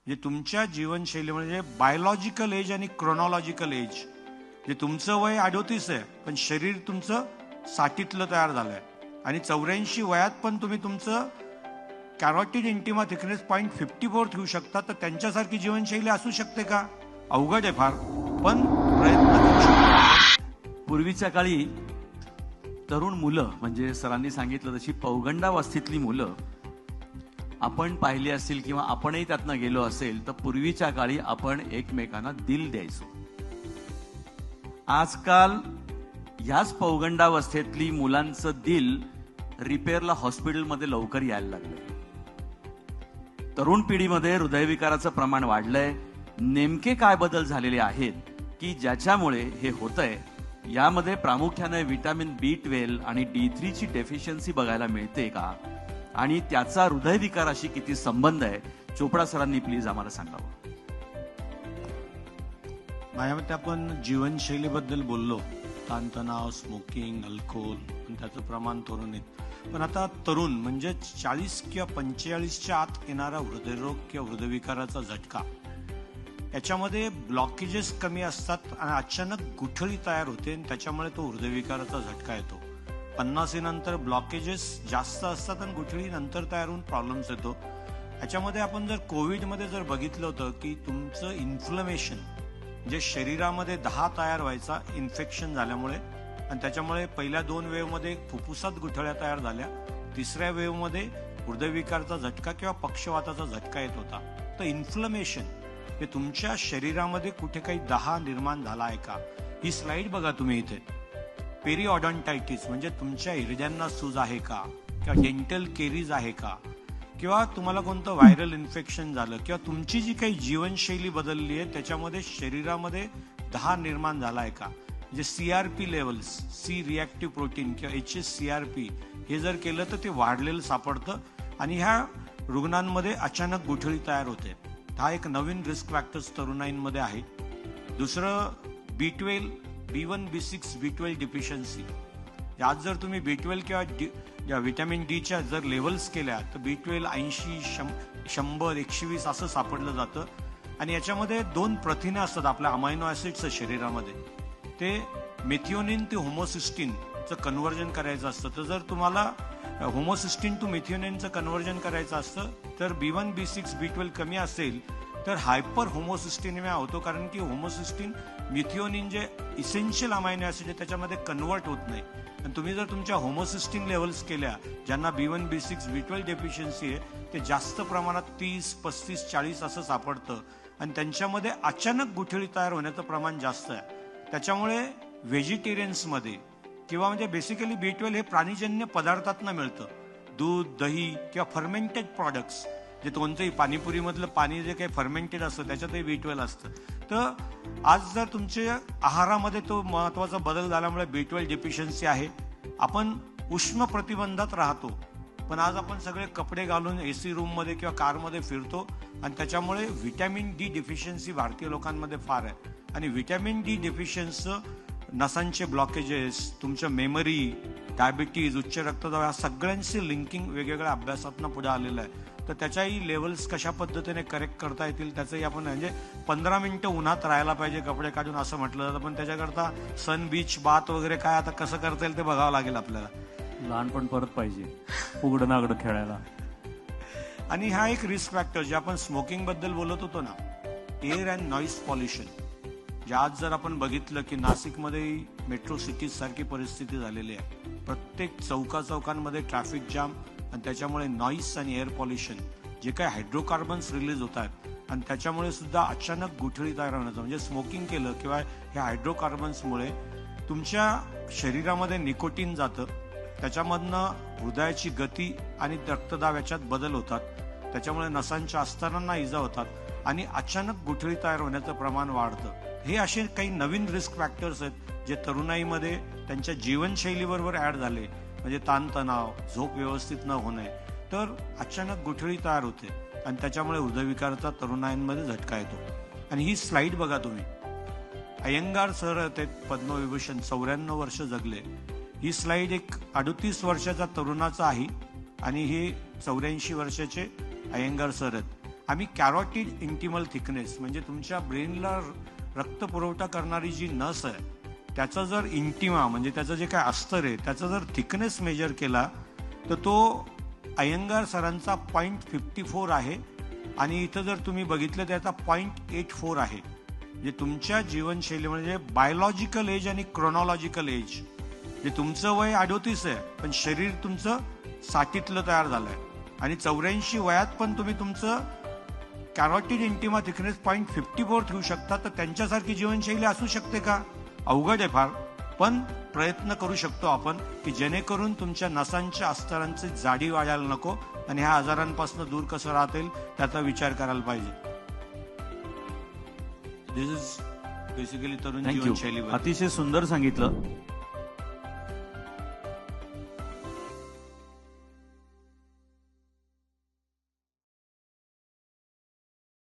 म्हणजे तुमच्या जीवनशैली म्हणजे बायोलॉजिकल एज आणि क्रोनॉलॉजिकल एज, जे तुमचं वय 38 आहे पण शरीर तुमचं 60तलं तयार झालंय आणि 84 वयात पण तुम्ही तुमचं कॅरोटिड इंटिमा थिकनेस 0.54 ठेवू शकता, तर त्यांच्यासारखी जीवनशैली असू शकते का? अवघड आहे फार, पण प्रयत्न करू शकतो. पूर्वीच्या काळी तरुण मुलं म्हणजे सरांनी सांगितलं तशी पौगंडावस्थेतली मुलं आपण पाहिली असतील किंवा आपणही त्यातनं गेलो असेल, तर पूर्वीच्या काळी आपण एकमेकांना दिल द्यायचो. आजकाल याच पौगंडावस्थेतली मुलांचं दिल रिपेअरला हॉस्पिटलमध्ये लवकर यायला लागलंय. तरुण पिढीमध्ये हृदयविकाराचं प्रमाण वाढलंय. नेमके काय बदल झालेले आहेत की ज्याच्यामुळे हे होतंय? यामध्ये प्रामुख्याने व्हिटॅमिन B12 आणि D3 ची डेफिशियन्सी बघायला मिळते का, आणि त्याचा हृदयविकाराशी किती संबंध आहे? चोपडा सरांनी प्लीज आम्हाला सांगावं. माझ्या मते आपण जीवनशैलीबद्दल बोललो, ताणतणाव, स्मोकिंग, अल्कोहोल, त्याचं प्रमाण तरुण आहेत. पण आता तरुण म्हणजे 40 किंवा 45च्या आत येणारा हृदयरोग किंवा हृदयविकाराचा झटका, याच्यामध्ये ब्लॉकेजेस कमी असतात आणि अचानक गुठळी तयार होते आणि त्याच्यामुळे तो हृदयविकाराचा झटका येतो. 50 नंतर ब्लॉकेजेस जास्त असतात आणि गुठळी नंतर तयार होऊन प्रॉब्लेम्स येतो. याच्यामध्ये आपण जर कोविडमध्ये जर बघितलं होतं की तुमचं इन्फ्लमेशन जे शरीरामध्ये 10 तयार व्हायचा इन्फेक्शन झाल्यामुळे, आणि त्याच्यामुळे पहिल्या 2 वेव्हमध्ये फुफ्फुसात गुठळ्या तयार झाल्या, तिसऱ्या वेव्हमध्ये हृदयविकाराचा झटका किंवा पक्षवाताचा झटका येत होता. तर इन्फ्लमेशन हे तुमच्या शरीरामध्ये कुठे काही 10 निर्माण झाला आहे का? ही स्लाइड बघा तुम्ही इथे. पेरिऑडॉन्टायटिस म्हणजे तुमच्या हिरड्यांना सूज आहे का, किंवा डेंटल केरीज आहे का, किंवा तुम्हाला कोणतं व्हायरल इन्फेक्शन झालं, किंवा तुमची जी काही जीवनशैली बदलली आहे त्याच्यामध्ये शरीरामध्ये 10 निर्माण झाला आहे का? म्हणजे CRP levels, C reactive protein किंवा HSCRP हे जर केलं तर ते वाढलेलं सापडतं आणि ह्या रुग्णांमध्ये अचानक गुठळी तयार होते. हा एक नवीन रिस्क फॅक्टर्स तरुणाईंमध्ये आहे. दुसरं B12, B1, B6, B12 deficiency. आज जर तुम्ही B12 किंवा व्हिटॅमिन Dच्या जर लेवल्स केल्या तर B12 80, 100, 120 असं सापडलं जातं. आणि याच्यामध्ये 2 प्रथिने असतात आपल्या अमायनो ऍसिड्सचं शरीरामध्ये. ते मेथिओनिन ते होमोसिस्टिनचं कन्व्हर्जन करायचं असतं. तर जर तुम्हाला होमोसिस्टिन टू मेथिओनिनचं कन्व्हर्जन करायचं असतं तर B1, B6, B12 कमी असेल तर हायपर होमोसिस्टिनिमिया होतो, कारण की होमोसिस्टिन मिथिओनिन जे इसेन्शियल अमायनो ऍसिड आहे त्याच्यामध्ये कन्वर्ट होत नाही. आणि तुम्ही जर तुमच्या होमोसिस्टिन लेवल्स केल्या, ज्यांना B1, B6, B12 डेफिशियन्सी आहे, ते जास्त प्रमाणात 30, 35, 40 असं सापडतं आणि त्यांच्यामध्ये अचानक गुठळी तयार होण्याचं प्रमाण जास्त आहे. त्याच्यामुळे व्हेजिटेरियन्समध्ये किंवा म्हणजे बेसिकली B12 हे प्राणीजन्य पदार्थातनं मिळतं. दूध, दही किंवा फर्मेंटेड प्रॉडक्ट्स, जे कोणतंही पाणीपुरीमधलं पाणी जे काही फर्मेंटेड असतं त्याच्यातही B12 असतं. तर आज जर तुमच्या आहारामध्ये तो महत्त्वाचा बदल झाल्यामुळे B12 डेफिशियन्सी आहे. आपण उष्ण प्रतिबंधात राहतो, पण आज आपण सगळे कपडे घालून AC रूममध्ये किंवा कारमध्ये फिरतो आणि त्याच्यामुळे व्हिटॅमिन D डेफिशियन्सी भारतीय लोकांमध्ये फार आहे. आणि व्हिटॅमिन D डेफिशियन्सीचं नसांचे ब्लॉकेजेस, तुमच्या मेमरी, डायबिटीज, उच्च रक्तदाब या सगळ्यांची लिंकिंग वेगवेगळ्या अभ्यासातनं पुढे आलेलं आहे. तर त्याच्याही लेवल्स कशा पद्धतीने करेक्ट करता येतील त्याचंही आपण म्हणजे 15 मिनिटं उन्हात राहायला पाहिजे कपडे काढून असं म्हटलं जातं, पण त्याच्याकरता सन बीच बाथ वगैरे काय आता कसं करता येईल ते बघावं लागेल आपल्याला. लहानपण परत पाहिजे उघडं नागडं खेळायला. आणि हा एक रिस्क फॅक्टर जे आपण स्मोकिंग बद्दल बोलत होतो ना, एअर अँड नॉईज पॉल्युशन. जे आज जर आपण बघितलं की नाशिकमध्ये मेट्रो सिटीज सारखी परिस्थिती झालेली आहे. प्रत्येक चौकांमध्ये ट्रॅफिक जाम आणि त्याच्यामुळे नॉईस आणि एअर पॉल्युशन, जे काही हायड्रोकार्बन्स रिलीज होत आहेत आणि त्याच्यामुळे सुद्धा अचानक गुठळी तयार होण्याचं म्हणजे स्मोकिंग केलं किंवा ह्या हायड्रोकार्बन्समुळे तुमच्या शरीरामध्ये निकोटीन जातं, त्याच्यामधनं हृदयाची गती आणि रक्तदाब याच्यात बदल होतात, त्याच्यामुळे नसांच्या अस्तरांना इजा होतात आणि अचानक गुठळी तयार होण्याचं प्रमाण वाढतं. हे असे काही नवीन रिस्क फॅक्टर्स आहेत जे तरुणाईमध्ये त्यांच्या जीवनशैलीबरोबर ऍड झाले. म्हणजे ताणतणाव, झोप व्यवस्थित न होणे, तर अचानक गुठळी तयार होते आणि त्याच्यामुळे हृदयविकाराचा तरुणाईंमध्ये झटका येतो. आणि ही स्लाइड बघा तुम्ही. अय्यंगार सर आहेत, पद्मविभूषण, 94 वर्ष जगले. ही स्लाइड एक 38 वर्षाचा तरुणाचा आहे आणि हे 84 वर्षाचे अय्यंगार सर आहेत. आम्ही कॅरोटिड इंटिमल थिकनेस म्हणजे तुमच्या ब्रेनला रक्त पुरवठा करणारी जी नस आहे त्याचा जर इंटिमा म्हणजे त्याचं जे काय अस्तर आहे त्याचा जर थिकनेस मेजर केला तर तो अय्यंगार सरांचा 0.54 आहे आणि इथं जर तुम्ही बघितलं त्याचा 0.84 आहे. जे तुमच्या जीवनशैली म्हणजे बायोलॉजिकल एज आणि क्रोनॉलॉजिकल एज जे तुमचं वय 38 आहे पण शरीर तुमचं 60तलं तयार झालंय आणि 84 वयात पण तुम्ही तुमचं कॅरोटिड इंटिमा थिकनेस 0.54 ठेवू शकता. तर त्यांच्यासारखी जीवनशैली असू शकते का? अवघड आहे फार, पण प्रयत्न करू शकतो आपण की जेणेकरून तुमच्या नसांच्या अस्तरांची जाडी वाढायला नको आणि ह्या आजारांपासून दूर कसं राहता येईल त्याचा विचार करायला पाहिजे. दिस इज बेसिकली तरुण थँक्यू. जीवनशैली. अतिशय सुंदर सांगितलं.